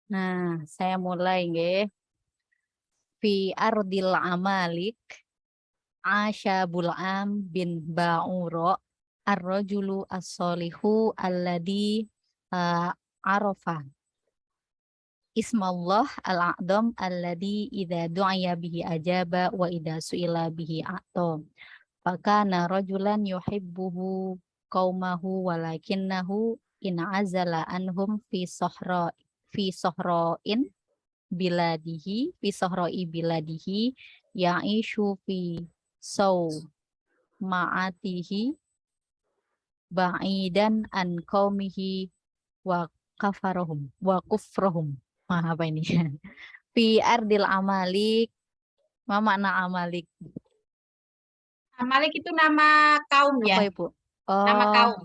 Nah, saya mulai nggih. Fi ardil amalik Asya Bul'am bin Ba'uro ar-rajulu as-solihu alladhi arafa ismallah al-a'dam alladhi idha du'aya bihi ajaba wa idha su'ila bihi a'to. Fakana rajulan yuhibbuhu qaumahu walakinnahu in azala anhum fi sohro'in biladihi fi sohro'i biladihi ya'ishu fi saw ma'atihi ba'idan an qaumihi wa kufrahum. Apa ini? Fi ardil amalik. Ma makna amalik? Amalik itu nama kaum ya. Apa Ibu? Nama Oh, kaum.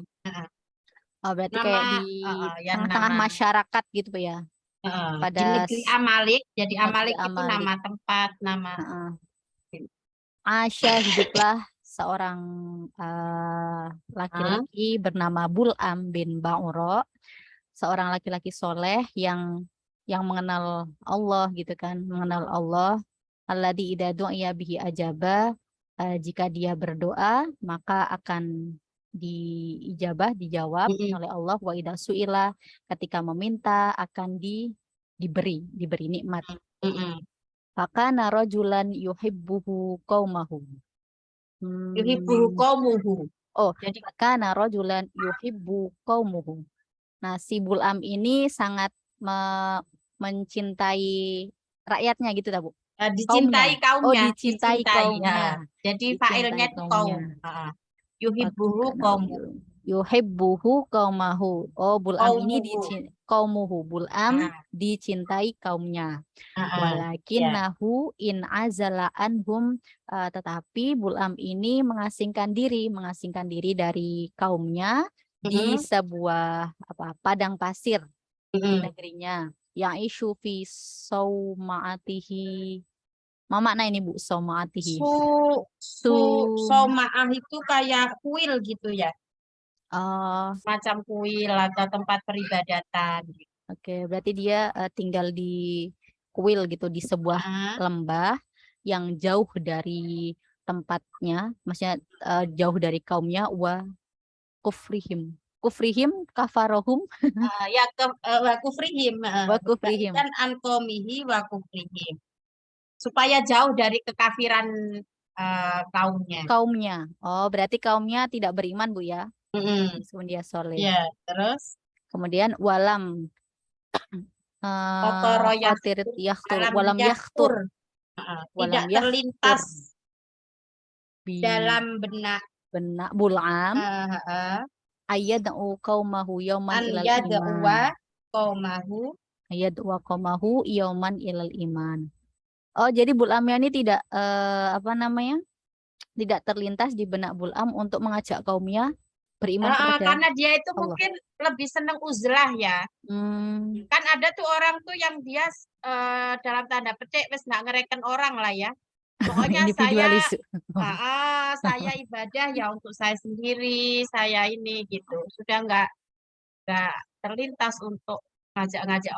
berarti Nama kayak di yang tengah-tengah nama masyarakat gitu Pak ya. di Pada negeri Amalik. Jadi negeri Amalik itu Amalik. nama tempat, nama. Asya hiduplah seorang laki-laki bernama Bul'am bin Ba'uro, seorang laki-laki soleh yang mengenal Allah gitu kan, mengenal Allah. Alladzi idza du'iya bihi ajaba, jika dia berdoa maka akan diijabah, dijawab oleh Allah. Wa idza su'ila, ketika meminta akan diberi nikmat. Fakana rajulan yuhibbuhu qaumahu. Yuhibbuhu qaumuhu. Oh, Jadi fakana rajulan yuhibbu qaumuhu. Nah, si Bul'am ini sangat mencintai rakyatnya gitu tak, Bu? dicintai Oh, kaumnya, dicintai ya. kaumnya. Jadi Dicintai fa'ilnya itu kaumnya. kaum. Yuhibbuhu qaumuhu. Yuhibbuhu qaumahu. Oh, Bul'am ini qaumuhu. Bul'am Ah, dicintai kaumnya. ya. Walakinnahu in azala anhum, tetapi Bul'am ini mengasingkan diri dari kaumnya di sebuah padang pasir di negerinya. Ya'ishu fi sauma'atihi. Ma makna ini Bu, sauma'atihi? Su somaah itu kayak kuil gitu ya. Oh, Macam kuil atau tempat peribadatan. oke. Berarti dia tinggal di kuil gitu, di sebuah Ah, lembah yang jauh dari tempatnya, maksudnya jauh dari kaumnya. Wa kufrihim kafarohum. ya wa kufrihim. Wa kufrihim Baikan ankomihi wa kufrihim. Supaya jauh dari kekafiran kaumnya. kaumnya. Oh, berarti kaumnya tidak beriman Bu ya, meskipun dia soleh. Ya, terus Kemudian walam Otoro khatirit yakhtur alam walam yakhtur yaktur. Tidak walam yakhtur terlintas bi dalam benak benak Bul'am ayyad'u qaumahu yauman an ilal iman. yad'uwa qaumahu. Ayyad'u qaumahu yauman ilal iman. Oh, jadi Bul'amnya ini tidak tidak terlintas di benak Bul'am untuk mengajak kaumnya beriman kepada Karena dia itu Allah. mungkin lebih senang uzlah ya. Kan ada tuh orang tuh yang dia dalam tanda petik wis nggak ngereken orang lah ya. Pokoknya Individualis. saya ibadah ya untuk saya sendiri, saya ini gitu. Sudah nggak terlintas untuk ngajak-ngajak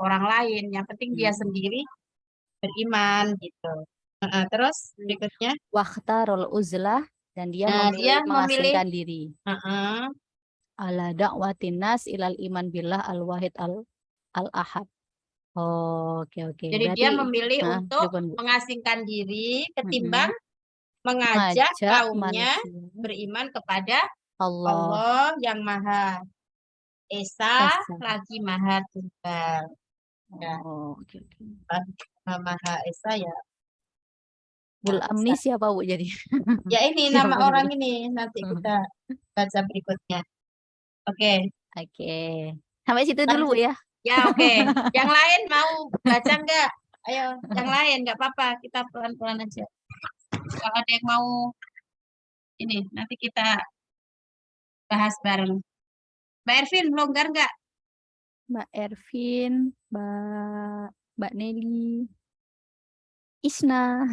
orang lain. Yang penting dia sendiri beriman gitu. Terus berikutnya, Wakhtarul uzlah, dan dia dia memilih memilih mengasingkan diri. Ala da'watin nas ilal iman billah al-wahid al-ahad. Oh, oke. jadi Berarti dia memilih untuk Pripun, Bu? mengasingkan diri ketimbang mengajak Mengajak kaumnya manusia beriman kepada Allah Allah yang Maha Esa Esa. lagi Maha Tunggal. Ya, Oh, oke. Maha Esa ya. Bul'am Esa. ini siapa Bu jadi? Ya ini nama Siapa orang sebenarnya? ini nanti kita baca berikutnya. Oke, Oke. Sampai situ dulu Bu lanjut. ya. Ya oke. Yang lain mau baca nggak? Ayo, yang lain nggak apa-apa. Kita pelan-pelan aja. Kalau ada yang mau ini, nanti kita bahas bareng. Mbak Ervin, longgar nggak? Mbak Ervin, Mbak Nelly, Isna,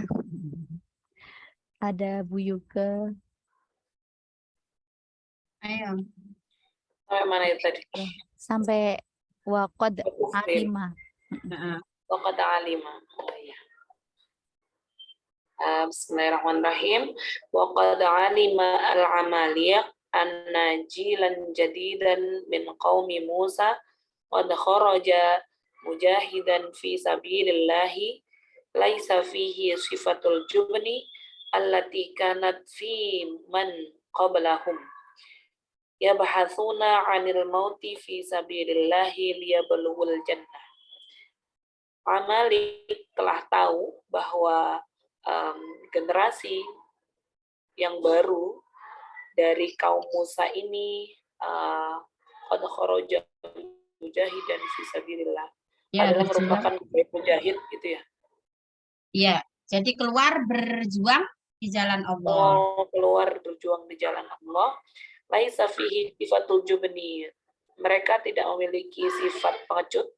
ada Bu Yuke. Ayo. Sampai mana itu tadi? Sampai waqad alimah. Heeh. Waqad alima. Oh ya. Bismillahirrahmanirrahim. Waqad alima al-amaliya anna jilan jadidan min qaumi Musa qad kharaja mujahidan fi sabilillahi laisa fihi sifatul jubni allati kanat fi man qablahum yabhatsuna 'anil mauti fi sabilillahi liyablughul jannah. Amalik telah tahu bahwa generasi yang baru dari kaum Musa ini qad kharaja mujahidan fi sabilillah Ya, adalah berjuang. merupakan mujahid gitu ya. Iya, jadi keluar berjuang di jalan Allah. Keluar berjuang di jalan Allah. Laisa fihi sifatul jubni. Mereka tidak memiliki sifat pengecut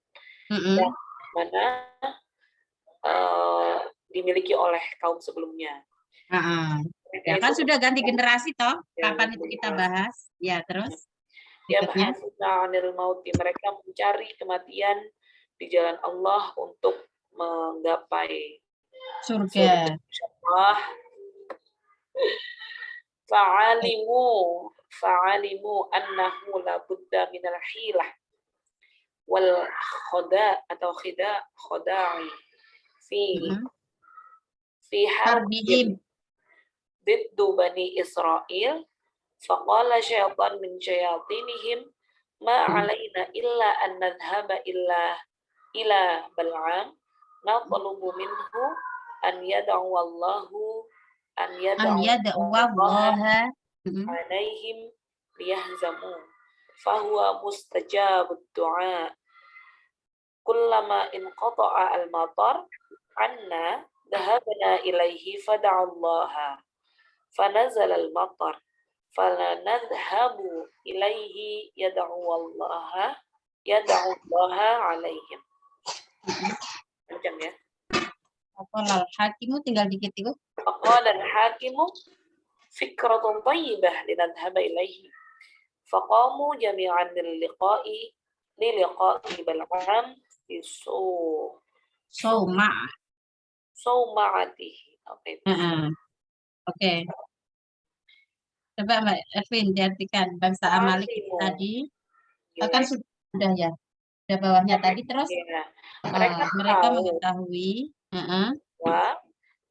yang mana dimiliki oleh kaum sebelumnya. Ya kan sudah ganti generasi toh. Kapan itu kita bahas? Ya, terus Ya berikutnya. Mereka mencari kematian di jalan Allah untuk menggapai Surga. Allah. Fa'alimu annahu la budda minal hilah wal khada'i fi harbihim ضد بني إسرائيل فقال شيطان من شياطينهم ما علينا إلا أن نذهب إلى بلعام نطلب منه أن يدعو الله عليهم ليهزموا فهو مستجاب الدعاء كلما انقطع المطر عنا ذهبنا إليه فدعا الله فنزل المطر فلنذهب إليه يدعو الله عليهم. Macam ya. Qala al-hakimu tinggal dikit itu. Qala al-hakimu fikratun thayyibah linadhhaba ilaihi. Faqamu jami'an liliqa'i Bal'am fi Sawma'atihi. Oke. Coba Mbak Ervin diartikan bangsa Amalek tadi. Kan sudah ya. Sudah bawahnya tadi terus. Mereka mengetahui bahwa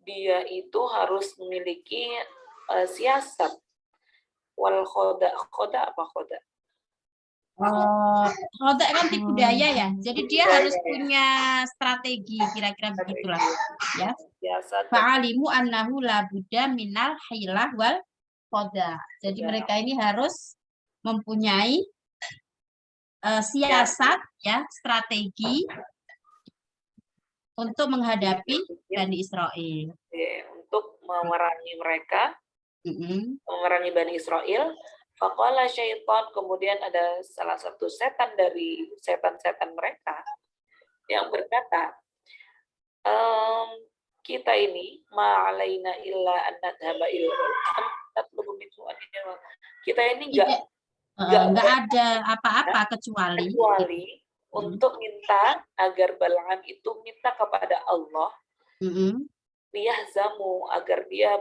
dia itu harus memiliki siasat. Wal khoda apa khoda? Khoda kan tipu daya ya. Jadi dia harus punya strategi kira-kira begitulah ya. Fa'alimu annahu la budda minal hilah wal khoda. Jadi mereka ini harus mempunyai siasat ya, strategi untuk menghadapi Bani Israel. Untuk memerangi mereka, memerangi Bani Israel. Faqala syaitan, kemudian ada salah satu setan dari setan-setan mereka yang berkata, kita ini ma'alaina illa an nadhaba kita ini enggak ada apa-apa kecuali untuk minta agar Bal'am itu minta kepada Allah liyahzamu, agar dia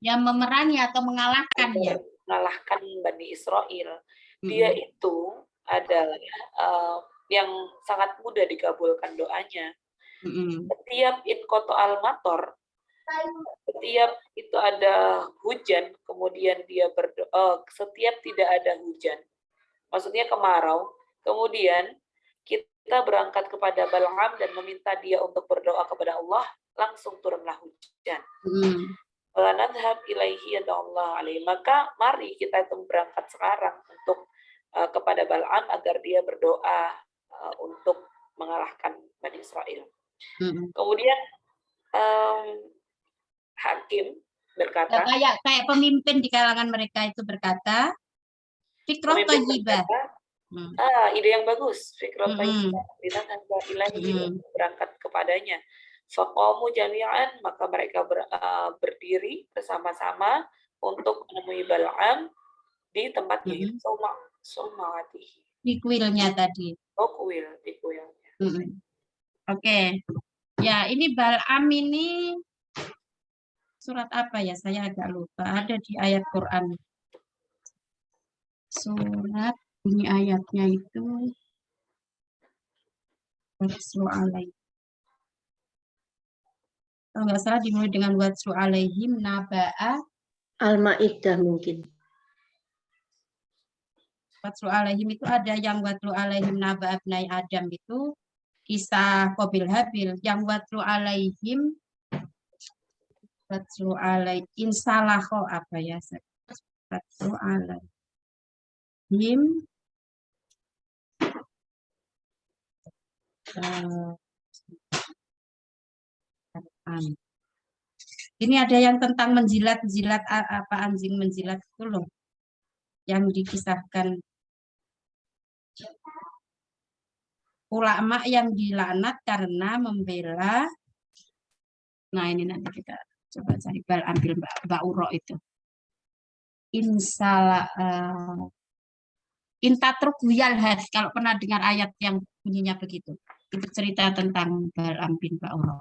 yang memerangi atau mengalahkan ya, mengalahkan Bani Israel. Dia itu adalah yang sangat mudah dikabulkan doanya. Setiap inqata'al mator, setiap itu ada hujan, kemudian dia berdoa, setiap tidak ada hujan, maksudnya kemarau, kemudian kita berangkat kepada Bal'am dan meminta dia untuk berdoa kepada Allah, langsung turunlah hujan. Nadhhab ilaihi yad'allahu alaihi. Maka mari kita itu berangkat sekarang untuk kepada Bal'am agar dia berdoa untuk mengalahkan Bani Israel. Kemudian hakim berkata, kayak pemimpin di kalangan mereka itu berkata, fikrah thayyibah. Ide yang bagus, fikrah thayyibah, linadhhaba ilaihi, berangkat kepadanya. Faqamu jami'an, maka mereka berdiri bersama-sama untuk menemui Bal'am di tempatnya, Sawma'atihi. di kuilnya tadi. Oh, kuil, di kuilnya. Oke. Ya, ini Bal'am ini surat apa ya? Saya agak lupa. Ada di ayat Quran. Surat bunyi ayatnya itu Watslu alaihim. Kalau nggak salah dimulai dengan Watslu alaihim naba'a. Al-Maidah mungkin. Watslu alaihim itu ada yang Watslu alaihim naba'a abnai Adam itu kisah Qabil Habil. Yang Watslu alaihim insalaho apa ya? Watslu alaihim ini ada yang tentang menjilat-jilat apa anjing menjilat itu loh yang dikisahkan ulama yang dilaknat karena membela. Nah ini nanti kita coba cari ambil Ba'uro itu. Intatruk yalhad, kalau pernah dengar ayat yang bunyinya begitu. Itu cerita tentang Bal'am bin Ba'uro.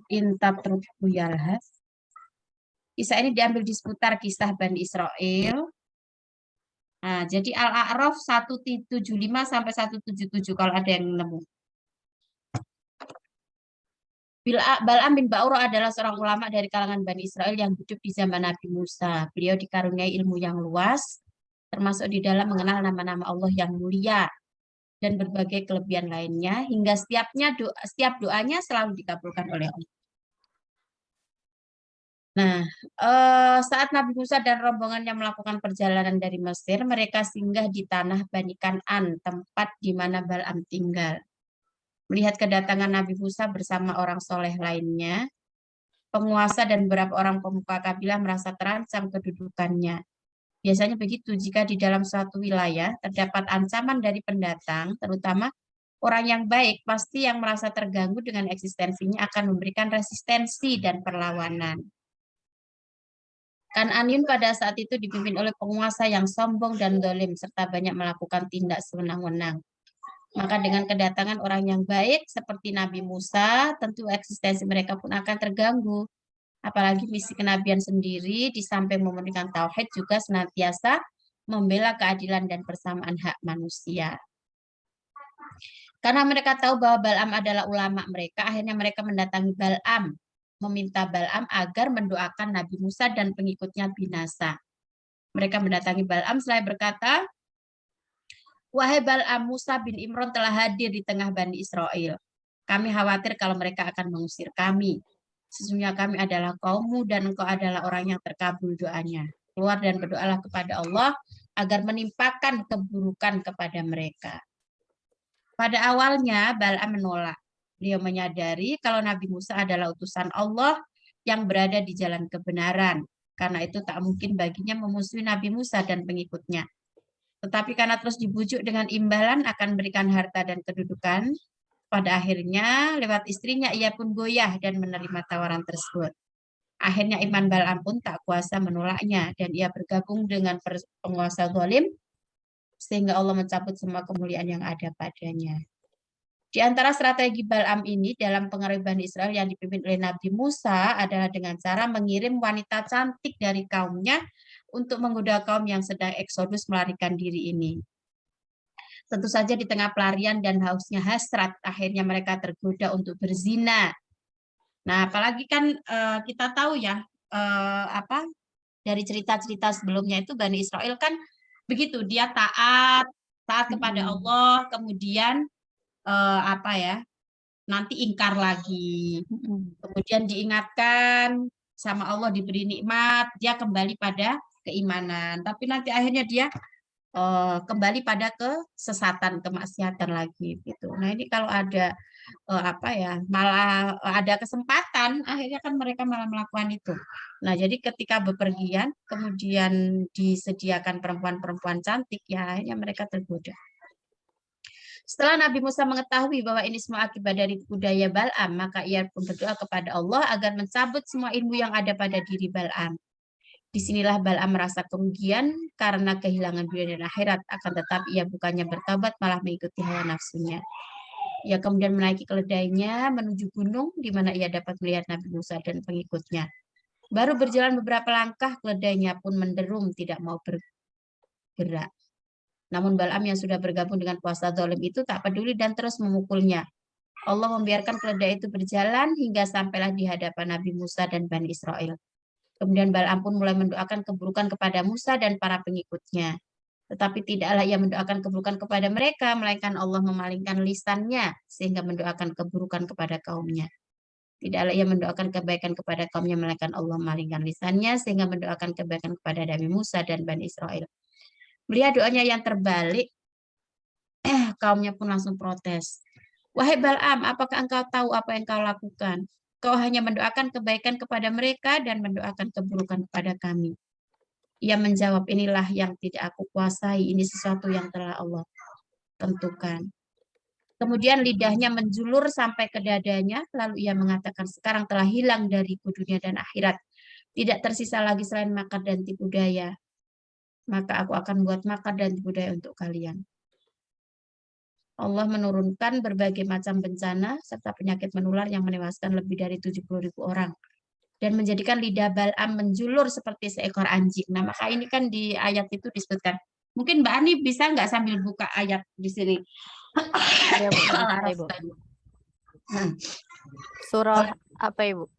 Intatruk yalhad. Kisah ini diambil di seputar kisah Bani Israel. Nah, jadi Al-A'raf 175 sampai 177 kalau ada yang nemu. Bal'am bin Ba'uro adalah seorang ulama dari kalangan Bani Israel yang hidup di zaman Nabi Musa. Beliau dikaruniai ilmu yang luas, termasuk di dalam mengenal nama-nama Allah yang mulia dan berbagai kelebihan lainnya, hingga setiap doanya selalu dikabulkan oleh Allah. Nah, saat Nabi Musa dan rombongannya melakukan perjalanan dari Mesir, mereka singgah di tanah Bani Kan'an, tempat di mana Bal'am tinggal. Melihat kedatangan Nabi Musa bersama orang soleh lainnya, penguasa dan beberapa orang pemuka kabilah merasa terancam kedudukannya. Biasanya begitu, jika di dalam suatu wilayah terdapat ancaman dari pendatang, terutama orang yang baik, pasti yang merasa terganggu dengan eksistensinya akan memberikan resistensi dan perlawanan. Kan'anin pada saat itu dipimpin oleh penguasa yang sombong dan zalim serta banyak melakukan tindak sewenang-wenang. Maka dengan kedatangan orang yang baik seperti Nabi Musa, tentu eksistensi mereka pun akan terganggu. Apalagi misi kenabian sendiri di samping memenuhi tauhid juga senantiasa membela keadilan dan persamaan hak manusia. Karena mereka tahu bahwa Bal'am adalah ulama mereka, akhirnya mereka mendatangi Bal'am, meminta Bal'am agar mendoakan Nabi Musa dan pengikutnya binasa. Mereka mendatangi Bal'am seraya berkata, "Wahai Bal'am, Musa bin Imran telah hadir di tengah Bani Israel. Kami khawatir kalau mereka akan mengusir kami. Sesungguhnya kami adalah kaummu dan engkau adalah orang yang terkabul doanya. Keluar dan berdoalah kepada Allah agar menimpakan keburukan kepada mereka." Pada awalnya Bal'am menolak. Beliau menyadari kalau Nabi Musa adalah utusan Allah yang berada di jalan kebenaran. Karena itu tak mungkin baginya memusuhi Nabi Musa dan pengikutnya. Tetapi karena terus dibujuk dengan imbalan akan berikan harta dan kedudukan, pada akhirnya lewat istrinya ia pun goyah dan menerima tawaran tersebut. Akhirnya iman Bal'am pun tak kuasa menolaknya dan ia bergabung dengan penguasa zalim sehingga Allah mencabut semua kemuliaan yang ada padanya. Di antara strategi Bal'am ini dalam pengaruh Bani Israel yang dipimpin oleh Nabi Musa adalah dengan cara mengirim wanita cantik dari kaumnya untuk menggoda kaum yang sedang eksodus melarikan diri ini. Tentu saja di tengah pelarian dan hausnya hasrat, akhirnya mereka tergoda untuk berzina. Nah, apalagi kan kita tahu ya, dari cerita-cerita sebelumnya itu Bani Israel kan begitu, dia taat kepada Allah, kemudian nanti ingkar lagi. Kemudian diingatkan sama Allah diberi nikmat, dia kembali pada keimanan. Tapi nanti akhirnya dia kembali pada kesesatan, kemaksiatan lagi gitu. Nah, ini kalau ada malah ada kesempatan, akhirnya kan mereka malah melakukan itu. Nah, jadi ketika bepergian kemudian disediakan perempuan-perempuan cantik, ya akhirnya mereka tergoda. Setelah Nabi Musa mengetahui bahwa ini semua akibat dari budaya Bal'am, maka ia pun berdoa kepada Allah agar mencabut semua ilmu yang ada pada diri Bal'am. Disinilah Bal'am merasa kerugian karena kehilangan dunia dan akhirat, akan tetapi ia bukannya bertobat malah mengikuti hawa nafsunya. Ia kemudian menaiki keledainya menuju gunung di mana ia dapat melihat Nabi Musa dan pengikutnya. Baru berjalan beberapa langkah, keledainya pun menderum tidak mau bergerak. Namun Bal'am yang sudah bergabung dengan puasa zalim itu tak peduli dan terus memukulnya. Allah membiarkan keledai itu berjalan hingga sampailah di hadapan Nabi Musa dan Bani Israel. Kemudian Bal'am pun mulai mendoakan keburukan kepada Musa dan para pengikutnya. Tetapi tidaklah ia mendoakan keburukan kepada mereka, melainkan Allah memalingkan lisannya sehingga mendoakan keburukan kepada kaumnya. Tidaklah ia mendoakan kebaikan kepada kaumnya, melainkan Allah memalingkan lisannya sehingga mendoakan kebaikan kepada Nabi Musa dan Bani Israel. Melihat doanya yang terbalik, kaumnya pun langsung protes. Wahai Bal'am, apakah engkau tahu apa yang kau lakukan? Kau hanya mendoakan kebaikan kepada mereka dan mendoakan keburukan kepada kami. Ia menjawab, inilah yang tidak aku kuasai, ini sesuatu yang telah Allah tentukan. Kemudian lidahnya menjulur sampai ke dadanya, lalu ia mengatakan, sekarang telah hilang dariku dunia dan akhirat. Tidak tersisa lagi selain makar dan tipu daya. Maka aku akan buat makar dan tipu daya untuk kalian. Allah menurunkan berbagai macam bencana serta penyakit menular yang menewaskan lebih dari 70.000 orang. Dan menjadikan lidah Bal'am menjulur seperti seekor anjing. Nah, maka ini kan di ayat itu disebutkan. Mungkin Mbak Ani bisa nggak sambil buka ayat di sini? Ya, Bu, bisa, Ibu. Surah apa, Ibu?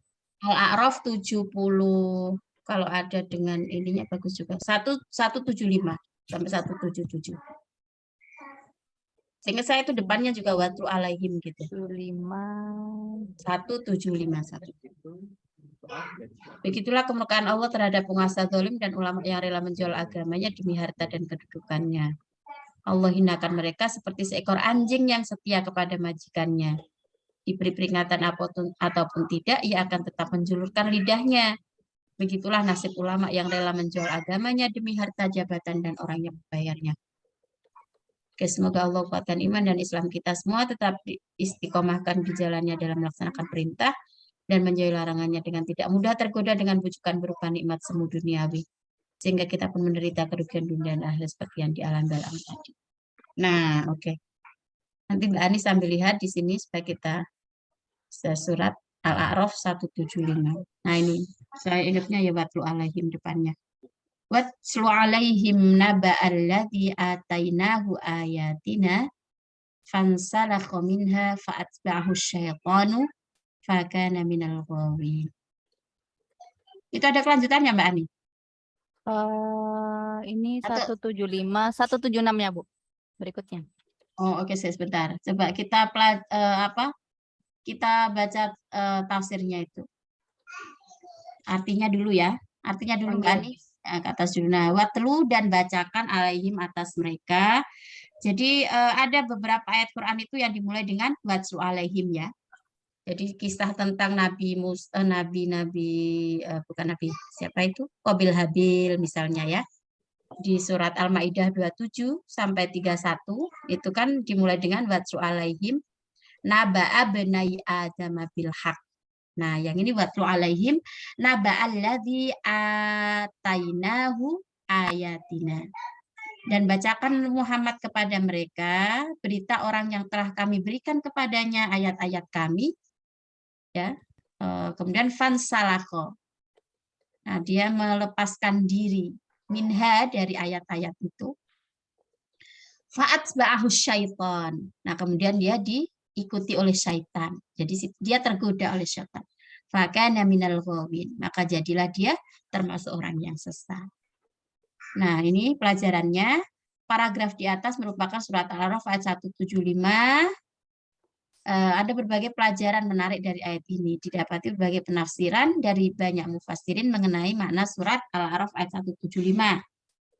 Al-A'raf 70. Kalau ada dengan ininya bagus juga. 175 sampai 177. Sehingga saya itu depannya juga watlu alaihim gitu. 175. Begitulah kemurkaan Allah terhadap penguasa zalim dan ulama yang rela menjual agamanya demi harta dan kedudukannya. Allah hinakan mereka seperti seekor anjing yang setia kepada majikannya. Diberi peringatan ataupun tidak, ia akan tetap menjulurkan lidahnya. Begitulah nasib ulama yang rela menjual agamanya demi harta, jabatan, dan orang yang membayarnya. Oke, semoga Allah kuatkan iman dan Islam kita semua, tetap istiqomahkan di jalannya dalam melaksanakan perintah dan menjauhi larangannya dengan tidak mudah tergoda dengan bujukan berupa nikmat semu duniawi. Sehingga kita pun menderita kerugian dunia dan akhirat seperti yang dialami Bal'am tadi. Nah, oke. Nanti Mbak Ani sambil lihat di sini supaya kita surat Al-A'raf 175. Nah, ini saya ingatnya ya watlu alaihim depannya. Watslu alaihim naba'alladzi atainahu ayatina fansalakha minha fa'atba'ahu syaitanu fakana minal ghawin. Itu ada kelanjutannya Mbak Ani? Ini 175, 176 ya, Bu. Berikutnya. Oh, oke, sebentar. Coba kita kita baca tafsirnya itu. Artinya dulu ya. Artinya dulu Mbak Ani. Ke atas dulu. Nah, watlu dan bacakan alaihim atas mereka. Jadi ada beberapa ayat Quran itu yang dimulai dengan watlu alaihim ya. Jadi kisah tentang Nabi bukan Nabi, siapa itu? Qabil Habil misalnya ya. Di surat Al-Maidah 27 sampai 31 itu kan dimulai dengan watlu alaihim naba'a benai Adam bil haq. Nah, yang ini watlu alaihim naba'alladzi atainahu ayatina. Dan bacakan Muhammad kepada mereka berita orang yang telah kami berikan kepadanya ayat-ayat kami. Ya. Kemudian fansalakho. Nah, dia melepaskan diri minha dari ayat-ayat itu. Fa'atba'ahu syaitan. Nah, kemudian dia diikuti oleh syaitan. Jadi dia tergoda oleh syaitan. Fakana minal ghawin. Maka jadilah dia termasuk orang yang sesat. Nah, ini pelajarannya. Paragraf di atas merupakan surat Al-A'raf ayat 175. Ada berbagai pelajaran menarik dari ayat ini. Didapati berbagai penafsiran dari banyak mufassirin mengenai makna surat Al-A'raf ayat 175.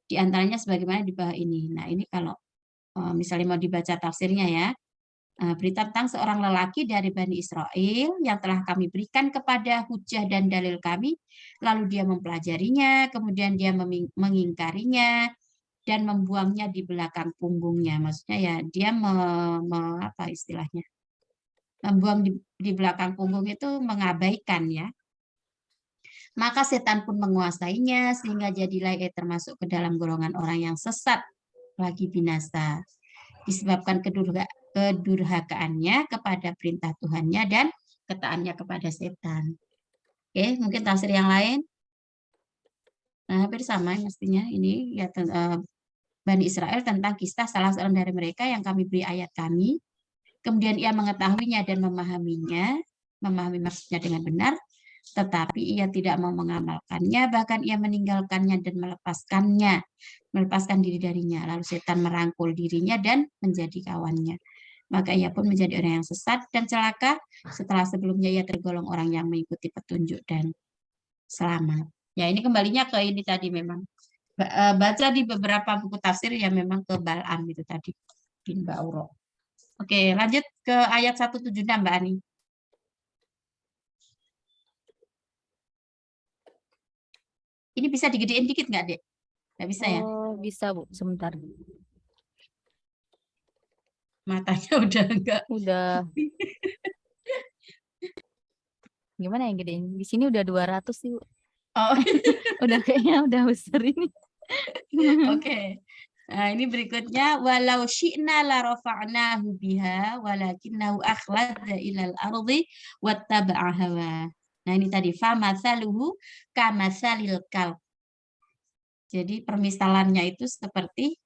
Di antaranya sebagaimana di bawah ini. Nah, ini kalau misalnya mau dibaca tafsirnya ya. Berita tentang seorang lelaki dari Bani Israel yang telah kami berikan kepada hujah dan dalil kami, lalu dia mempelajarinya, kemudian dia mengingkarinya dan membuangnya di belakang punggungnya. Maksudnya ya dia apa istilahnya? Membuang di belakang punggung itu mengabaikan ya. Maka setan pun menguasainya sehingga jadilah ia termasuk ke dalam golongan orang yang sesat lagi binasa. Disebabkan kedurhakaannya kepada perintah Tuhannya dan ketaannya kepada setan. Oke, mungkin tafsir yang lain. Nah, hampir sama mestinya ini ya Bani Israel tentang kisah salah seorang dari mereka yang kami beri ayat kami. Kemudian ia mengetahuinya dan memahami maksudnya dengan benar, tetapi ia tidak mau mengamalkannya, bahkan ia meninggalkannya dan melepaskan diri darinya. Lalu setan merangkul dirinya dan menjadi kawannya. Maka ia pun menjadi orang yang sesat dan celaka setelah sebelumnya ia tergolong orang yang mengikuti petunjuk dan selamat. Ya, ini kembalinya ke ini tadi memang. Baca di beberapa buku tafsir ya memang ke Bal'am itu tadi. Bin Ba'uro. Oke, lanjut ke ayat 176 Mbak Ani. Ini bisa digedein dikit nggak, Dek? Nggak bisa ya? Oh, bisa Bu, sebentar. Matanya udah enggak. Udah. Gimana yang gedein? Di sini udah 200 sih, Bu. Oh, Udah kayaknya udah besar ini. oke. Nah, ini berikutnya walau syi'na la rafa'nahu biha walakinnahu akhlada ilal ardi wattaba'a hawa. Nah, ini tadi fa mathaluhu kamathalil kalb. Jadi permisalannya itu seperti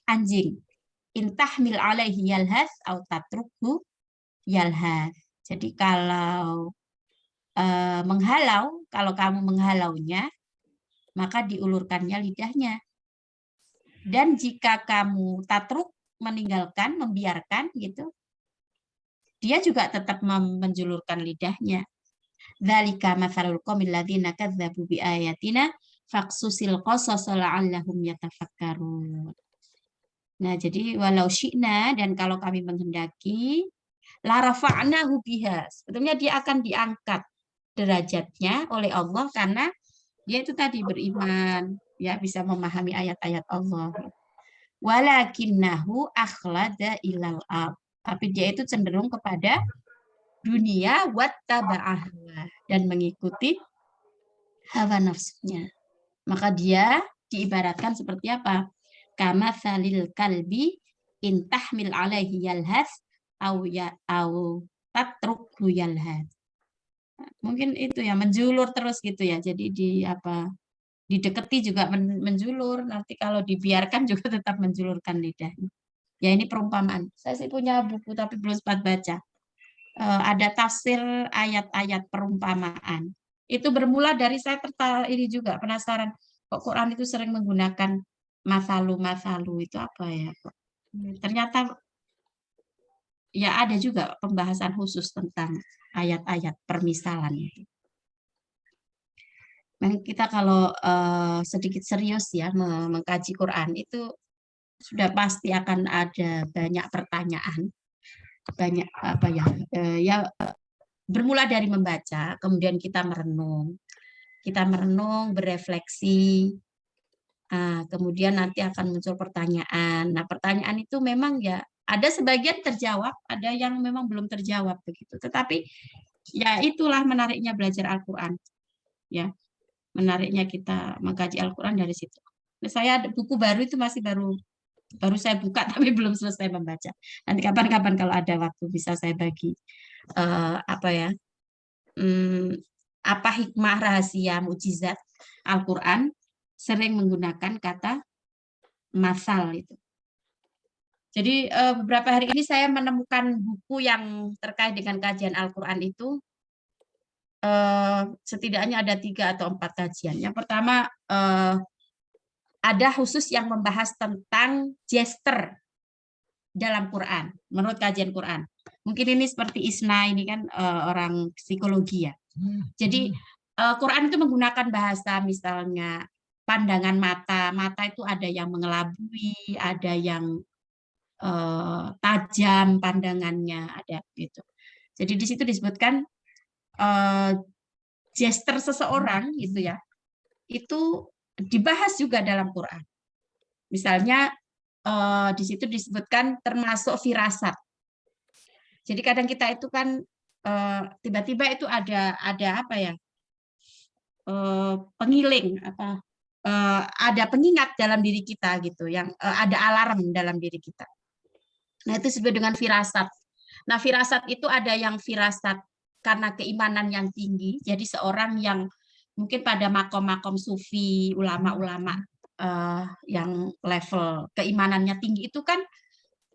anjing. Intahmil alaihi yalhath au tatrukhu yalhath. Jadi kalau menghalau, kalau kamu menghalaunya, maka diulurkannya lidahnya. Dan jika kamu tatruk, meninggalkan, membiarkan gitu, dia juga tetap menjulurkan lidahnya. Dzalika matsalul qaumil ladzina kadzdzabu biayatina faqsusil qasas la'allahum yatafakkarun. Nah, jadi walau syi'na dan kalau kami menghendaki la rafa'nahu biha. Sebetulnya dia akan diangkat derajatnya oleh Allah karena dia itu tadi beriman, ya bisa memahami ayat-ayat Allah. Walakinnahu akhlada ilal ard. Tapi dia itu cenderung kepada dunia wattaba'ah dan mengikuti hawa nafsunya. Maka dia diibaratkan seperti apa? Kama salil kalbi intahmil alaihi yalhas au tatrukhu yalhas. Mungkin itu ya menjulur terus gitu ya. Jadi dideketi juga menjulur, nanti kalau dibiarkan juga tetap menjulurkan lidahnya. Ya ini perumpamaan. Saya sih punya buku tapi belum sempat baca. Ada tafsir ayat-ayat perumpamaan. Itu bermula dari saya ini juga penasaran. Kok Quran itu sering menggunakan masalu itu apa ya? Ternyata ya ada juga pembahasan khusus tentang ayat-ayat permisalan itu. Kita kalau sedikit serius ya mengkaji Quran itu sudah pasti akan ada banyak pertanyaan, banyak apa ya, ya bermula dari membaca, kemudian kita merenung, berefleksi, kemudian nanti akan muncul pertanyaan. Nah, pertanyaan itu memang ya ada sebagian terjawab, ada yang memang belum terjawab begitu. Tetapi ya itulah menariknya belajar Al-Quran, ya. Menariknya kita mengkaji Al-Quran dari situ. Saya buku baru itu masih baru saya buka tapi belum selesai membaca. Nanti kapan-kapan kalau ada waktu bisa saya bagi apa ya, apa hikmah rahasia mukjizat Al-Quran sering menggunakan kata masal itu. Jadi beberapa hari ini saya menemukan buku yang terkait dengan kajian Al-Quran itu. Setidaknya ada 3 atau 4 kajian. Yang pertama ada khusus yang membahas tentang gesture dalam Quran menurut kajian Quran. Mungkin ini seperti Isna ini kan orang psikologi ya. Jadi Quran itu menggunakan bahasa misalnya pandangan mata itu ada yang mengelabui, ada yang tajam pandangannya, ada gitu. Jadi di situ disebutkan gesture seseorang gitu ya, itu dibahas juga dalam Quran. Misalnya di situ disebutkan termasuk firasat. Jadi kadang kita itu kan tiba-tiba itu ada apa ya? pengiling ada pengingat dalam diri kita gitu, yang ada alarm dalam diri kita. Nah, itu disebut dengan firasat. Nah, firasat itu ada yang firasat karena keimanan yang tinggi. Jadi seorang yang mungkin pada makom-makom sufi, ulama-ulama yang level keimanannya tinggi itu kan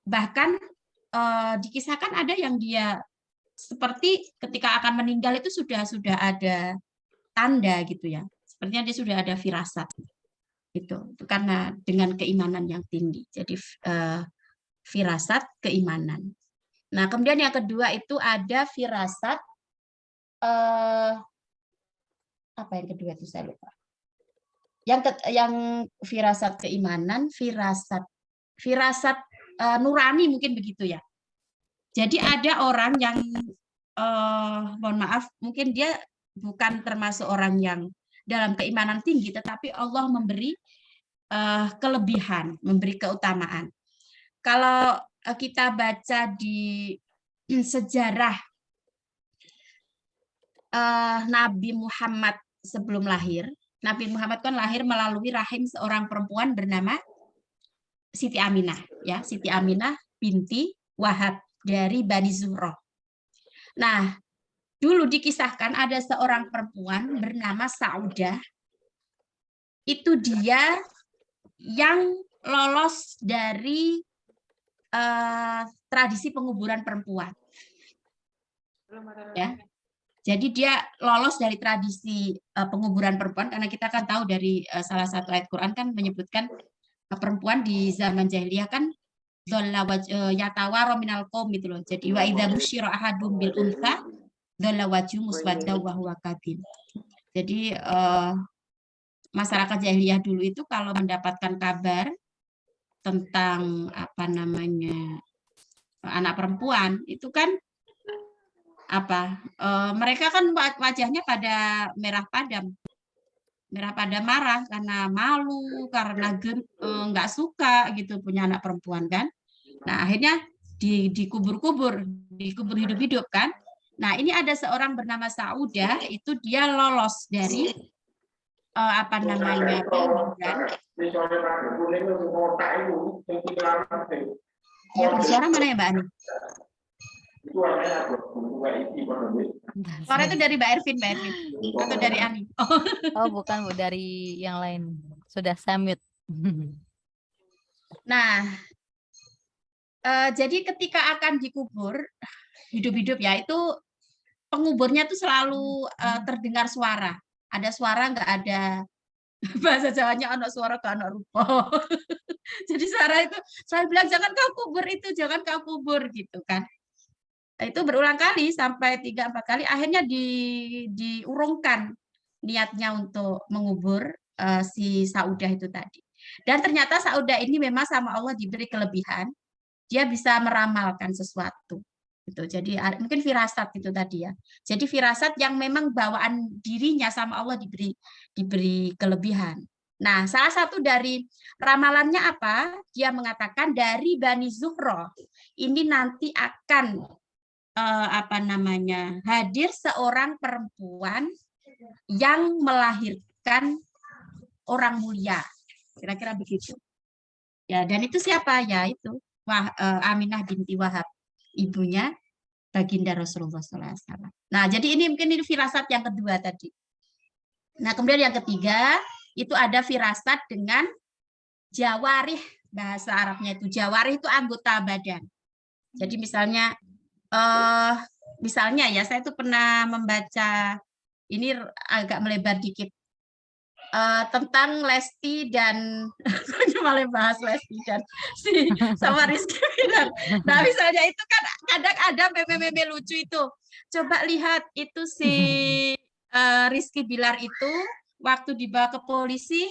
bahkan dikisahkan ada yang dia seperti ketika akan meninggal itu sudah ada tanda gitu ya. Sepertinya dia sudah ada firasat. Itu karena dengan keimanan yang tinggi. Jadi firasat keimanan. Nah, kemudian yang kedua itu ada firasat apa yang kedua itu saya lupa. Yang firasat keimanan, firasat nurani mungkin begitu ya. Jadi ada orang yang mohon maaf, mungkin dia bukan termasuk orang yang dalam keimanan tinggi, tetapi Allah memberi kelebihan, memberi keutamaan. Kalau kita baca di sejarah Nabi Muhammad sebelum lahir, Nabi Muhammad kan lahir melalui rahim seorang perempuan bernama Siti Aminah, ya, Siti Aminah binti Wahab dari Bani Zuhroh. Nah, dulu dikisahkan ada seorang perempuan bernama Saudah, itu dia yang lolos dari tradisi penguburan perempuan. Ya. Jadi dia lolos dari tradisi penguburan perempuan, karena kita kan tahu dari salah satu ayat Quran kan menyebutkan perempuan di zaman jahiliyah kan yatawaro minal qaum gitu loh. Jadi wa idza busyira ahadum bil untha dhalla wajhu muswadda wa huwa kadhib. Jadi masyarakat jahiliyah dulu itu kalau mendapatkan kabar tentang apa namanya anak perempuan itu kan mereka kan wajahnya pada merah padam marah karena malu, karena nggak suka gitu punya anak perempuan kan. Nah, akhirnya dikubur hidup-hidup kan. Nah, ini ada seorang bernama Saudah, itu dia lolos dari apa namanya penguburan. Yang bicara mana ya, Mbak Ani? Suara itu dari Mbak Ervin atau dari Ani? Oh, bukan Bu, dari yang lain. Sudah saya mute. Nah, jadi ketika akan dikubur hidup-hidup ya, itu penguburnya tuh selalu terdengar suara. Ada suara, nggak ada bahasa Jawanya anak suara ke anak rupa. Jadi suara itu saya bilang jangan kau kubur gitu kan. Itu berulang kali sampai 3-4 kali, akhirnya diurungkan niatnya untuk mengubur si Saudah itu tadi. Dan ternyata Saudah ini memang sama Allah diberi kelebihan, dia bisa meramalkan sesuatu. Gitu. Jadi mungkin firasat itu tadi ya. Jadi firasat yang memang bawaan dirinya sama Allah diberi kelebihan. Nah, salah satu dari ramalannya apa? Dia mengatakan dari Bani Zuhroh ini nanti akan hadir seorang perempuan yang melahirkan orang mulia, kira-kira begitu. Ya, dan itu siapa? Ya itu Aminah binti Wahab, ibunya baginda Rasulullah SAW. Nah, jadi ini mungkin firasat yang kedua tadi. Nah, kemudian yang ketiga itu ada firasat dengan jawarih, bahasa Arabnya itu jawarih itu anggota badan. Jadi misalnya ya, saya tuh pernah membaca, ini agak melebar dikit, tentang Lesti dan malah bahas Lesti dan sama Rizky Bilar. Nah, misalnya itu kan kadang ada meme-meme lucu itu. Coba lihat itu si Rizky Bilar itu waktu dibawa ke polisi,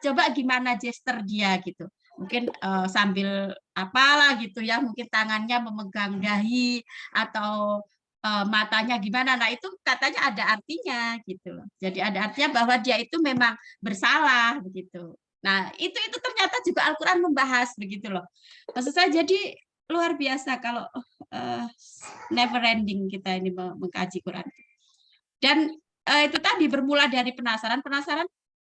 coba gimana gestur dia gitu. Mungkin sambil apalah gitu ya, mungkin tangannya memegang dahi atau matanya gimana. Nah, itu katanya ada artinya gitu loh. Jadi ada artinya bahwa dia itu memang bersalah begitu. Nah, itu ternyata juga Al-Qur'an membahas begitu loh. Maksud saya jadi luar biasa kalau never ending kita ini mengkaji Quran. Dan itu tadi bermula dari penasaran,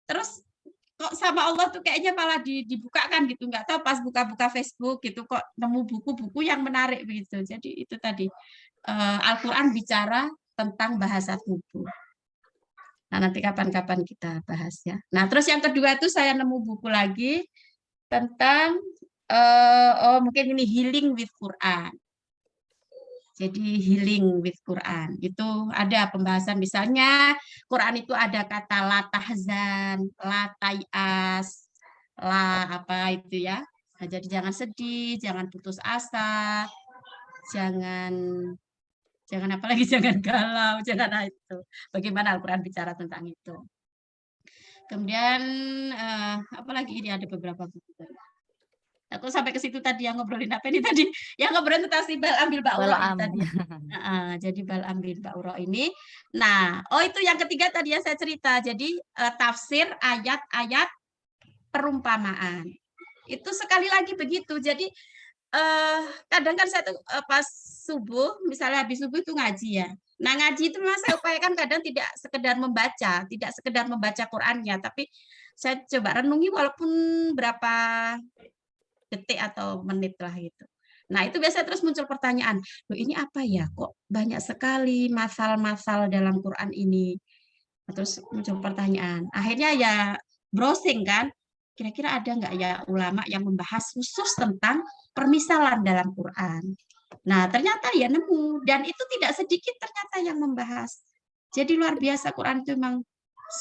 terus kok sama Allah tuh kayaknya malah dibukakan gitu, nggak tahu pas buka-buka Facebook gitu kok nemu buku-buku yang menarik begitu. Jadi itu tadi Al-Quran bicara tentang bahasa tubuh. Nah, nanti kapan-kapan kita bahas ya. Nah, terus yang kedua itu saya nemu buku lagi tentang mungkin ini Healing with Quran. Jadi healing with Quran itu ada pembahasan, misalnya Quran itu ada kata la tahzan, la tayas, la apa itu ya. Nah, jadi jangan sedih, jangan putus asa, jangan apa lagi, jangan galau, jangan itu. Bagaimana Al-Quran bicara tentang itu. Kemudian apa lagi, ini ada beberapa buku tadi. Aku sampai ke situ tadi yang ngobrolin apa ini tadi? Yang ngobrolin tentang si Bal'am bin Ba'urah ini tadi. Jadi Bal'am bin Ba'urah ini. Nah, itu yang ketiga tadi yang saya cerita. Jadi tafsir ayat-ayat perumpamaan. Itu sekali lagi begitu. Jadi kadang kan saya tuh pas subuh, misalnya habis subuh itu ngaji ya. Nah, ngaji itu memang saya upayakan kadang tidak sekedar membaca Qur'annya, tapi saya coba renungi walaupun berapa detik atau menit lah gitu. Nah, itu biasanya terus muncul pertanyaan, loh ini apa ya, kok banyak sekali masal-masal dalam Quran ini. Terus muncul pertanyaan. Akhirnya ya browsing kan, kira-kira ada nggak ya ulama yang membahas khusus tentang permisalan dalam Quran. Nah, ternyata ya nemu. Dan itu tidak sedikit ternyata yang membahas. Jadi luar biasa, Quran itu memang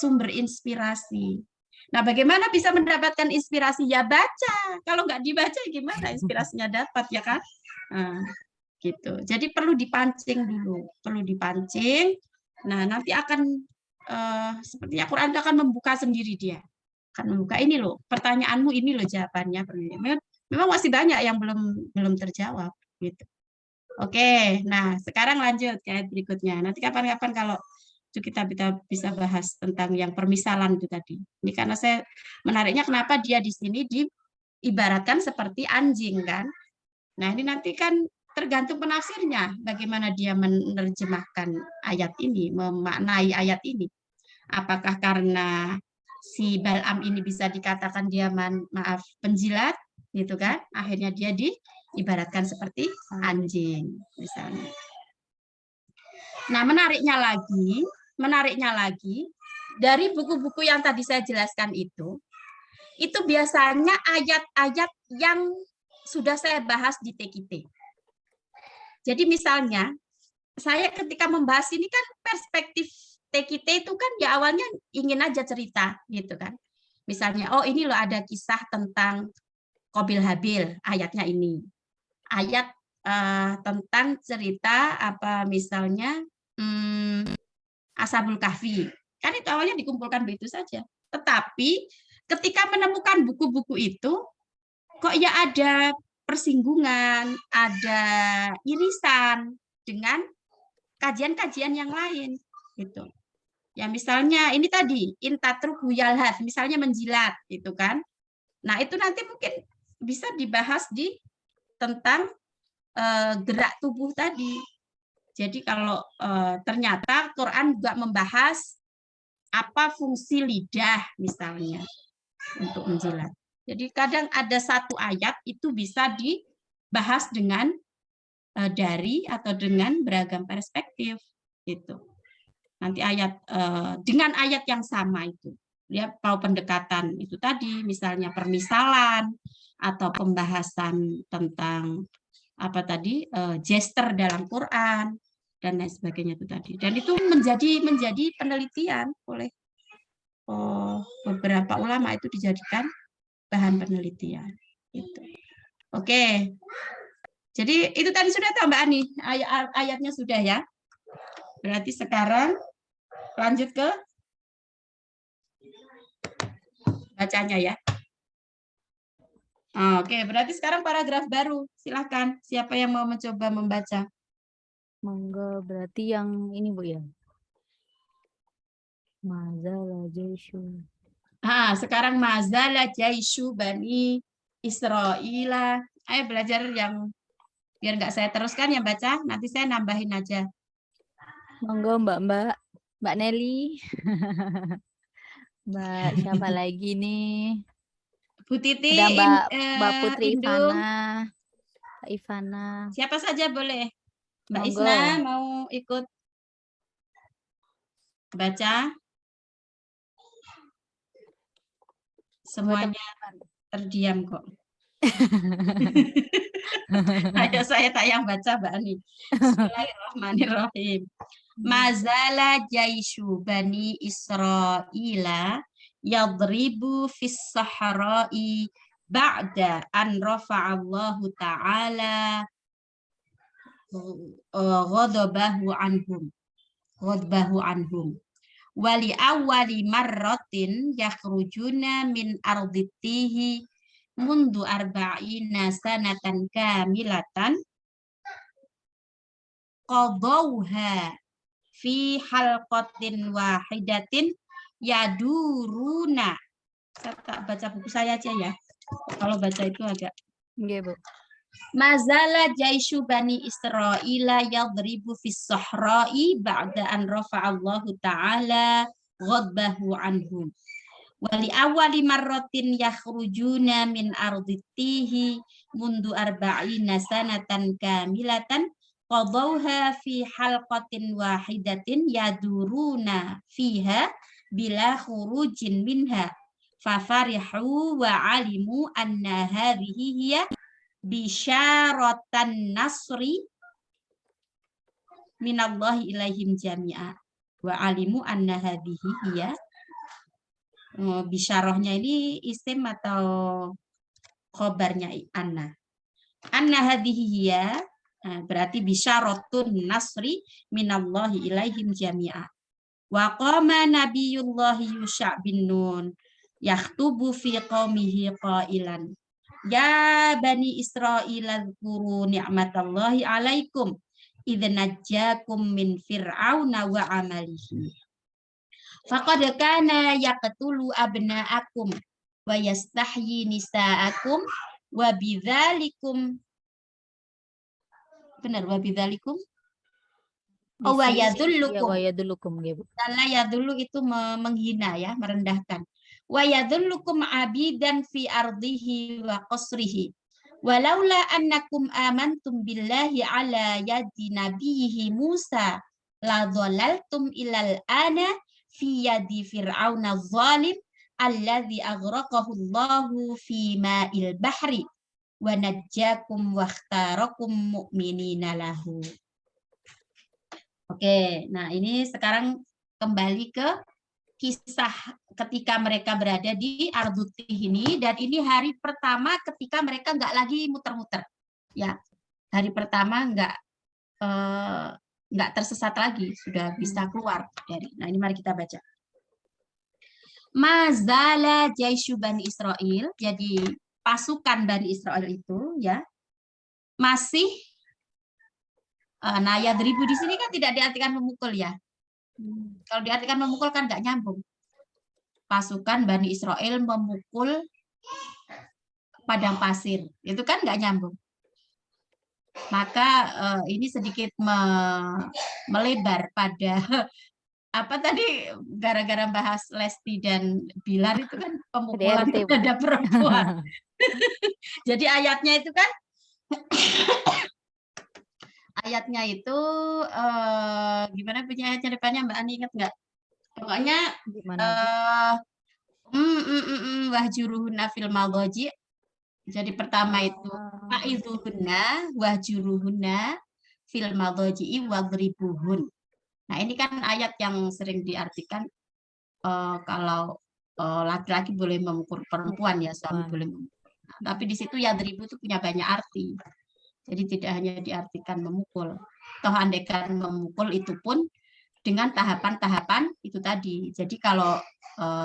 sumber inspirasi. Nah, bagaimana bisa mendapatkan inspirasi? Ya baca. Kalau nggak dibaca, gimana inspirasinya dapat, ya kan? Nah, gitu. Jadi perlu dipancing dulu. Perlu dipancing. Nah, nanti akan sepertinya Quran itu akan membuka sendiri dia. Akan membuka, ini loh, pertanyaanmu ini loh jawabannya. Memang masih banyak yang belum terjawab. Gitu. Oke, nah sekarang lanjut ke ayat berikutnya. Nanti kapan-kapan kalau itu kita bisa bahas tentang yang permisalan itu tadi. Ini karena saya menariknya kenapa dia di sini diibaratkan seperti anjing kan. Nah, ini nanti kan tergantung penafsirnya bagaimana dia menerjemahkan ayat ini, memaknai ayat ini. Apakah karena si Bal'am ini bisa dikatakan dia penjilat gitu kan. Akhirnya dia diibaratkan seperti anjing misalnya. Nah, menariknya lagi dari buku-buku yang tadi saya jelaskan itu biasanya ayat-ayat yang sudah saya bahas di TKT. Jadi misalnya saya ketika membahas ini kan perspektif TKT itu kan ya awalnya ingin aja cerita gitu kan. Misalnya ini loh ada kisah tentang Qabil Habil, ayatnya ini. Ayat tentang cerita apa misalnya Ashabul Kahfi. Kan itu awalnya dikumpulkan begitu saja. Tetapi ketika menemukan buku-buku itu, kok ya ada persinggungan, ada irisan dengan kajian-kajian yang lain. Gitu. Ya misalnya ini tadi, intatruk huyalhath, misalnya menjilat. Gitu kan. Nah itu nanti mungkin bisa dibahas tentang gerak tubuh tadi. Jadi kalau ternyata Quran juga membahas apa fungsi lidah misalnya untuk menjilat. Jadi kadang ada satu ayat itu bisa dibahas dengan dari atau dengan beragam perspektif gitu. Nanti ayat dengan ayat yang sama itu dia mau pendekatan itu tadi misalnya permisalan atau pembahasan tentang apa tadi gesture dalam Quran dan lain sebagainya itu tadi. Dan itu menjadi penelitian oleh beberapa ulama, itu dijadikan bahan penelitian. Gitu. Oke. Jadi itu tadi sudah tambahan nih ayatnya sudah ya. Berarti sekarang lanjut ke bacanya ya. Oke, berarti sekarang paragraf baru. Silakan, siapa yang mau mencoba membaca? Monggo, berarti yang ini Bu ya. Mazala jaishu. Sekarang mazala jaishu bani Israila. Ayo belajar yang biar nggak saya teruskan yang baca, nanti saya nambahin aja. Monggo Mbak-mbak. Mbak Nelly. Mbak siapa lagi nih? Bu Titi, Ada Mbak Putri Indung, Ivana. Mbak Ivana. siapa saja boleh. Mbak Monggo. Isna mau ikut baca? Semuanya terdiam kok. Ayo saya tak yang baca Mbak Ani. Bismillahirrahmanirrahim. Mazala jaishu bani Israila yadribu fis sahra'i ba'da an rafa'allahu ta'ala ghadabahu anhum wali awwali marratin yakhrujuna min arditihi mundu arba'ina sanatan kamilatan qadawha fi halqatin wahidatin yaduruna. Saya tak baca buku saya aja ya. Kalau baca itu agak. Nggih, Bu. Mazala jaishu bani Israila yadribu fis sahra'i ba'da an rafa'allahu ta'ala ghadbahu anhum. Wali awali marratin yakhrujuna min arditihi mundu arba'ina sanatan kamilatan qadawha fi halqatin wahidatin yaduruna fiha bila khurujin minha fafarihu wa alimu anna hadhihi hiya bisyaratan nasri minallahi ilaihim jami'a wa alimu anna hadhihi hiya. Bisyarahnya ini isim atau khobarnya anna. Anna hadhihi hiya berarti bisyaratun nasri minallahi ilaihim jami'a. Wa qama nabiyullahi Yusha' bin Nun yakhtubu fi qaumihi qailan ya bani Israil dzkuru ni'matallahi 'alaikum idz najjakum min fir'auna wa 'amalihi faqad kana yaqtulu abna'akum wa yastahyi nisa'akum wa bidzalikum benar wa bidzalikum oh wa yadullukum Wa yadullukum, nggih, Bu. Salah yadullu itu menghina ya, merendahkan. Wa yadullukum abidan fi ardihi wa qasrihi. Walaula annakum amantum billahi ala yadi nabiyhi Musa la dhalaltum ilal ana fi yadi fir'auna zalim alladhi aghraqahu Allahu fi ma'il bahri wa najjakum wa ikhtarakum mu'minina lahu. Oke, nah ini sekarang kembali ke kisah ketika mereka berada di Ardutih ini, dan ini hari pertama ketika mereka nggak lagi muter-muter, ya hari pertama nggak tersesat lagi, sudah bisa keluar dari. Nah ini mari kita baca. Mazala jaishu bani Israil, jadi pasukan Bani Israel itu ya masih. Nah, yadribu di sini kan tidak diartikan memukul ya. Kalau diartikan memukul kan nggak nyambung. Pasukan Bani Israel memukul padang pasir, itu kan nggak nyambung. Maka ini sedikit melebar pada apa tadi gara-gara bahas Lesti dan Bilar itu kan pemukulan terhadap perempuan. Jadi ayatnya itu kan ayatnya itu gimana punya ayatnya depannya Mbak Ani, ingat nggak? Pokoknya wahjuruhunna fil madhaji. Jadi pertama itu fa'izuhunna wahjuruhunna fil madhaji wadribuhun. Nah ini kan ayat yang sering diartikan kalau laki-laki boleh memukul perempuan ya, suami boleh memukul. Nah, tapi di situ yadribu itu punya banyak arti. Jadi tidak hanya diartikan memukul. Toh andaikan memukul itu pun dengan tahapan-tahapan itu tadi. Jadi kalau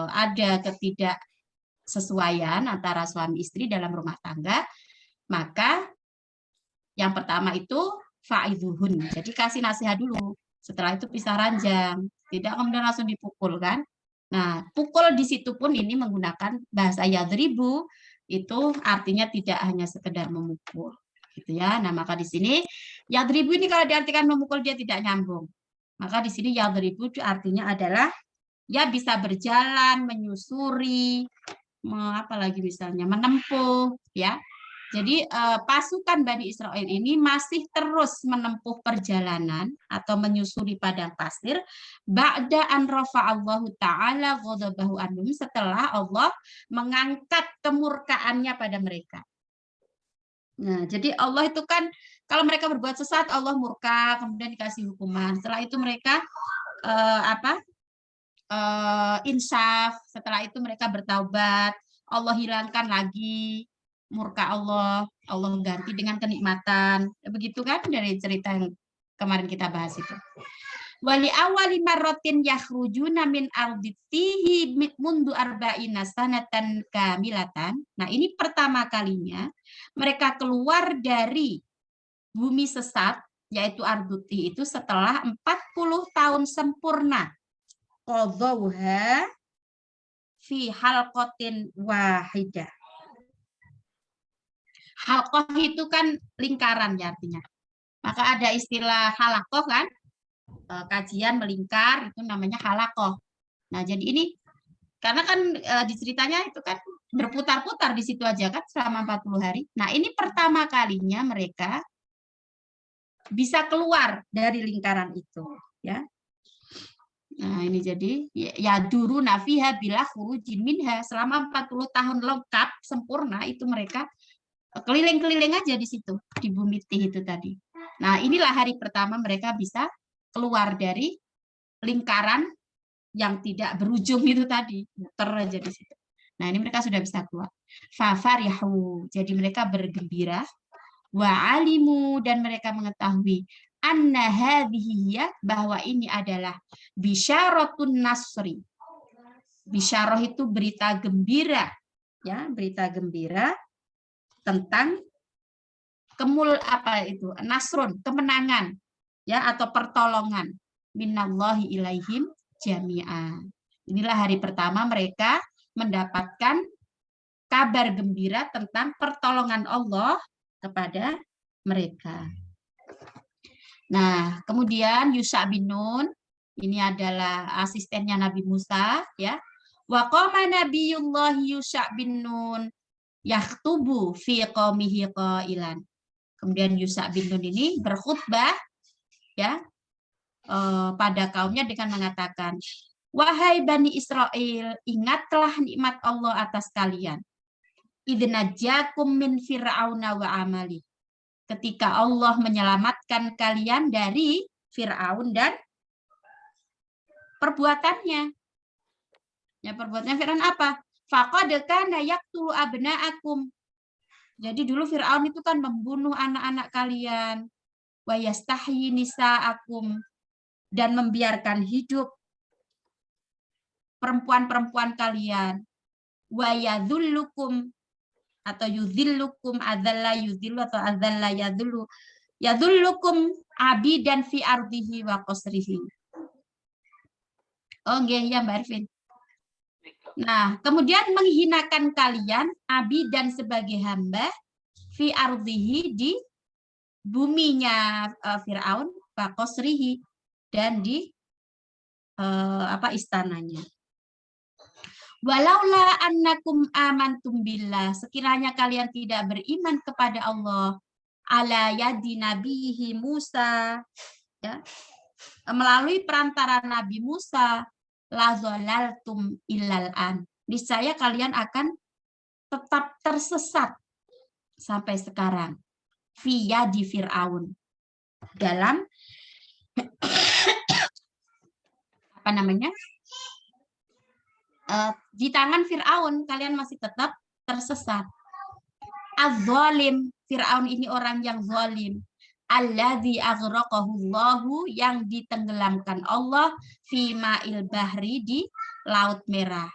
ada ketidaksesuaian antara suami istri dalam rumah tangga, maka yang pertama itu fa'idhuhun. Jadi kasih nasihat dulu. Setelah itu pisah ranjang. Tidak kemudian langsung dipukul kan. Nah, pukul di situ pun ini menggunakan bahasa yadribu, itu artinya tidak hanya sekedar memukul. Gitu ya. Nah, maka di sini yadribu ini kalau diartikan memukul dia tidak nyambung. Maka di sini yadribu itu artinya adalah ya bisa berjalan, menyusuri, apalagi misalnya menempuh, ya. Jadi pasukan Bani Israel ini masih terus menempuh perjalanan atau menyusuri padang pasir ba'da an rafa'allahu ta'ala ghadabahu anhum, setelah Allah mengangkat kemurkaannya pada mereka. Nah, jadi Allah itu kan kalau mereka berbuat sesat Allah murka, kemudian dikasih hukuman. Setelah itu mereka insaf, setelah itu mereka bertaubat, Allah hilangkan lagi murka Allah ganti dengan kenikmatan. Begitu kan dari cerita yang kemarin kita bahas itu. Wali awali marrotin yakhrujuna min arditihi mundu arba'ina sanatan kamilatan. Nah, ini pertama kalinya mereka keluar dari bumi sesat, yaitu Arduti itu setelah 40 tahun sempurna. Qadhauha fi halqatin wahidah. Halqah itu kan lingkaran ya artinya. Maka ada istilah halaqah kan, kajian melingkar itu namanya halaqah. Nah, jadi ini karena kan di ceritanya itu kan berputar-putar di situ aja kan selama 40 hari. Nah, ini pertama kalinya mereka bisa keluar dari lingkaran itu, ya. Nah, ini jadi ya duru nafiha bila khurujin minha, selama 40 tahun lengkap sempurna itu mereka keliling-keliling aja di situ di bumi Tih itu tadi. Nah, inilah hari pertama mereka bisa keluar dari lingkaran yang tidak berujung itu tadi, muter aja di situ. Nah, ini mereka sudah bisa keluar. Fafarihu, jadi mereka bergembira. Wa alimu, dan mereka mengetahui anna hadhihi, bahwa ini adalah bisyaratun nasri. Bisyarah itu berita gembira, ya, berita gembira tentang nasrun, kemenangan, ya, atau pertolongan minallahi ilaihim jami'a. Inilah hari pertama mereka mendapatkan kabar gembira tentang pertolongan Allah kepada mereka. Nah, kemudian Yusha bin Nun, ini adalah asistennya Nabi Musa, ya. Wa qama nabiyullahi Yusha bin Nun yakhtubu fi qaumihi qailan. Kemudian Yusha bin Nun ini berkhutbah, ya, pada kaumnya dengan mengatakan, wahai Bani Israel, ingatlah nikmat Allah atas kalian. Idnajakum min fir'auna wa amali. Ketika Allah menyelamatkan kalian dari Fir'aun dan perbuatannya. Ya, perbuatannya Fir'aun apa? Faqad kana yaqtulu abna'akum. Jadi dulu Fir'aun itu kan membunuh anak-anak kalian. Wa yastahyi nisa'akum, dan membiarkan hidup perempuan-perempuan kalian. Wa yadhullukum, atau yudhillukum, adzalla yudhillu, atau adzalla yadhullu, yadhullukum abidan fi ardihi wa qasrihi. Oh nggih ya Mbak Arvin. Nah, kemudian menghinakan kalian abidan sebagai hamba fi ardihi, di buminya Fir'aun, wa qasrihi, dan di istananya. Walaula annakum amantum billah, sekiranya kalian tidak beriman kepada Allah, ala yadi nabihi Musa, ya, melalui perantara Nabi Musa, la dhalaltum illal an, niscaya kalian akan tetap tersesat sampai sekarang, fi yadi Fir'aun, dalam di tangan Fir'aun kalian masih tetap tersesat. Az-zalim, Fir'aun ini orang yang zalim. Alladzi aghraqahu Allahu, yang ditenggelamkan Allah, fi ma'il bahri, di Laut Merah.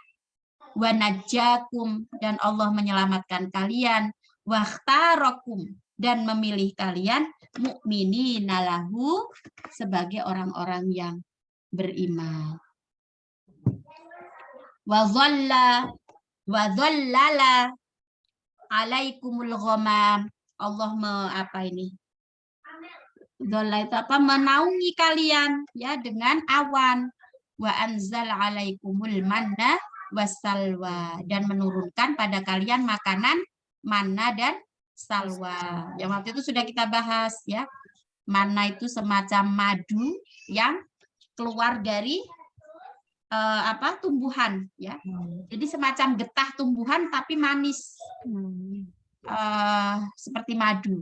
Wa najjakum, dan Allah menyelamatkan kalian. Wa ikhtarakum, dan memilih kalian mu'minina lahu, sebagai orang-orang yang beriman. Wa dhallala alaikumul ghamam, Allah Dholla itu apa? Menaungi kalian ya dengan awan. Wa anzal alaikumul manna wassalwa, dan menurunkan pada kalian makanan manna dan salwa. Yang waktu itu sudah kita bahas ya. Manna itu semacam madu yang keluar dari tumbuhan ya. Jadi semacam getah tumbuhan tapi manis. Seperti madu.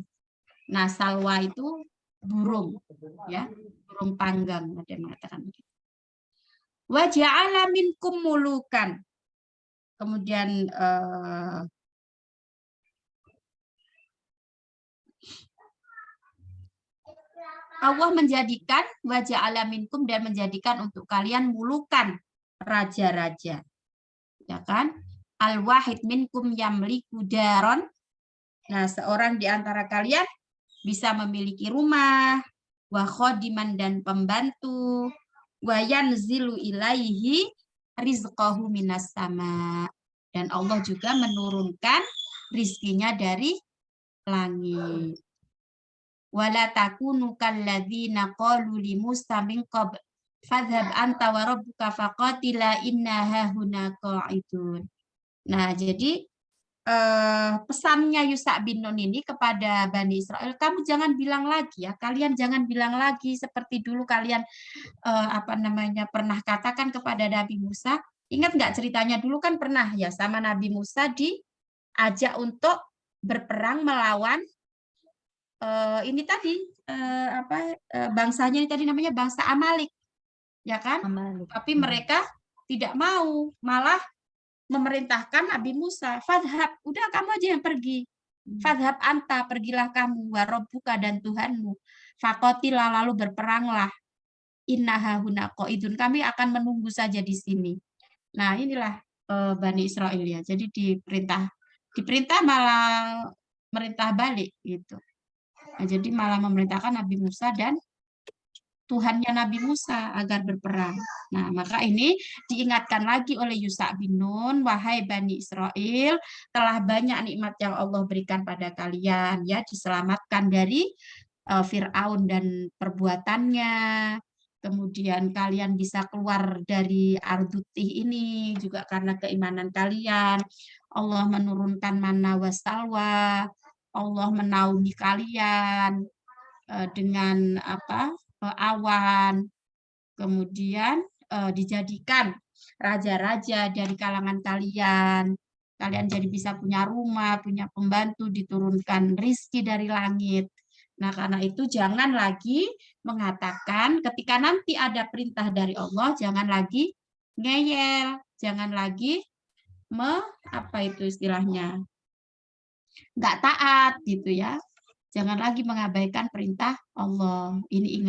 Nah, salwa itu burung ya, burung panggang, ada yang mengatakan begitu. Wa ja'ala minkum mulukan. Kemudian Allah menjadikan wa ja'ala minkum, dan menjadikan untuk kalian mulukan, raja-raja. Ya kan? Al-wahid minkum yamliku daron. Nah, seorang di antara kalian bisa memiliki rumah, wa khodiman, dan pembantu, wa yanzilu ilaihi rizqahu minas sama, dan Allah juga menurunkan rizkinya dari langit. Wala takunu kalladzina qalu li Musa min qabl fadhhab anta wa rabbuka faqatila inna hahuna qa'idun. Nah, jadi pesannya Yusha bin Nun ini kepada Bani Israel, kamu jangan bilang lagi ya, kalian jangan bilang lagi seperti dulu kalian pernah katakan kepada Nabi Musa. Ingat nggak ceritanya dulu kan pernah ya sama Nabi Musa diajak untuk berperang melawan ini tadi bangsanya ini tadi namanya bangsa Amalik, ya kan? Tapi mereka tidak mau, malah memerintahkan Nabi Musa, fadhab, udah kamu aja yang pergi. Fadhab anta, pergilah kamu, warabbuka, dan Tuhanmu. Faqatila, lalu berperanglah. Innaha huna qaidun, kami akan menunggu saja di sini. Nah, inilah Bani Israel ya. Jadi diperintah malah merintah balik gitu. Nah, jadi malah memerintahkan Nabi Musa dan Tuhannya Nabi Musa agar berperang. Nah, maka ini diingatkan lagi oleh Yusha bin Nun, wahai Bani Israel, telah banyak nikmat yang Allah berikan pada kalian, ya, diselamatkan dari Fir'aun dan perbuatannya. Kemudian kalian bisa keluar dari Ardutih ini juga karena keimanan kalian. Allah menurunkan manna wassalwa, Allah menaungi kalian dengan awan, kemudian dijadikan raja-raja dari kalangan kalian. Kalian jadi bisa punya rumah, punya pembantu, diturunkan rizki dari langit. Nah, karena itu jangan lagi mengatakan ketika nanti ada perintah dari Allah, jangan lagi ngeyel, jangan lagi nggak taat gitu ya. Jangan lagi mengabaikan perintah Allah. Ini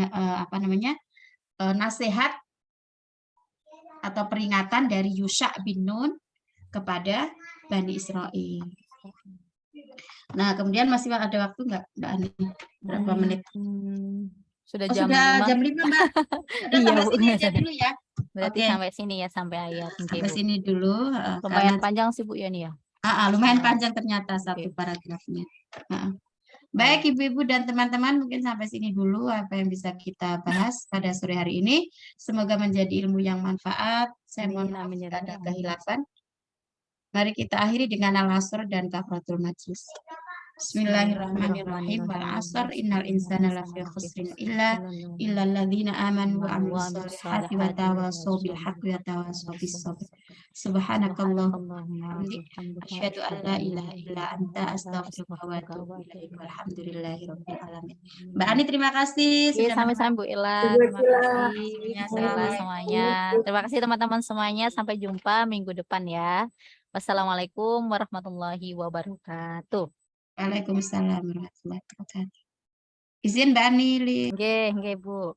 nasihat atau peringatan dari Yusha bin Nun kepada Bani Israel. Nah, kemudian masih ada waktu nggak, Mbak Ani? Berapa menit? Sudah Oh, jam sudah 5. jam 5, Mbak. Ada Iya, sampai Bu. sini aja dulu ya. Berarti Oke. sampai sini ya, sampai ayat. Sampai sini dulu. Lumayan panjang sih, Bu, ya nih ya. Lumayan panjang ternyata satu paragrafnya. Baik Ibu-ibu dan teman-teman, mungkin sampai sini dulu apa yang bisa kita bahas pada sore hari ini. Semoga menjadi ilmu yang manfaat. Saya mohon maaf jika ada kehilafan. Mari kita akhiri dengan al-asr dan kafaratul majlis. Bismillahirrahmanirrahim. Wal asr innal insana lafi khusrin illa alladzina amanu wa amilus solihati wa tawasaw bil haqqi wa tawasaw bis sabr. Subhanakallahumma asyhadu an la ilaha illa anta astaghfiruka wa atubu ilaik. Walhamdulillahirabbil alamin. Mbak Ani, terima kasih Iya, sudah sama-sama Bu Ila. Terima kasih Bu Ila semuanya. Terima kasih teman-teman semuanya. Sampai jumpa minggu depan ya. Wassalamualaikum warahmatullahi wabarakatuh. Waalaikumsalam warahmatullahi wabarakatuh. Izin Mbak Ani. Nggih, Bu.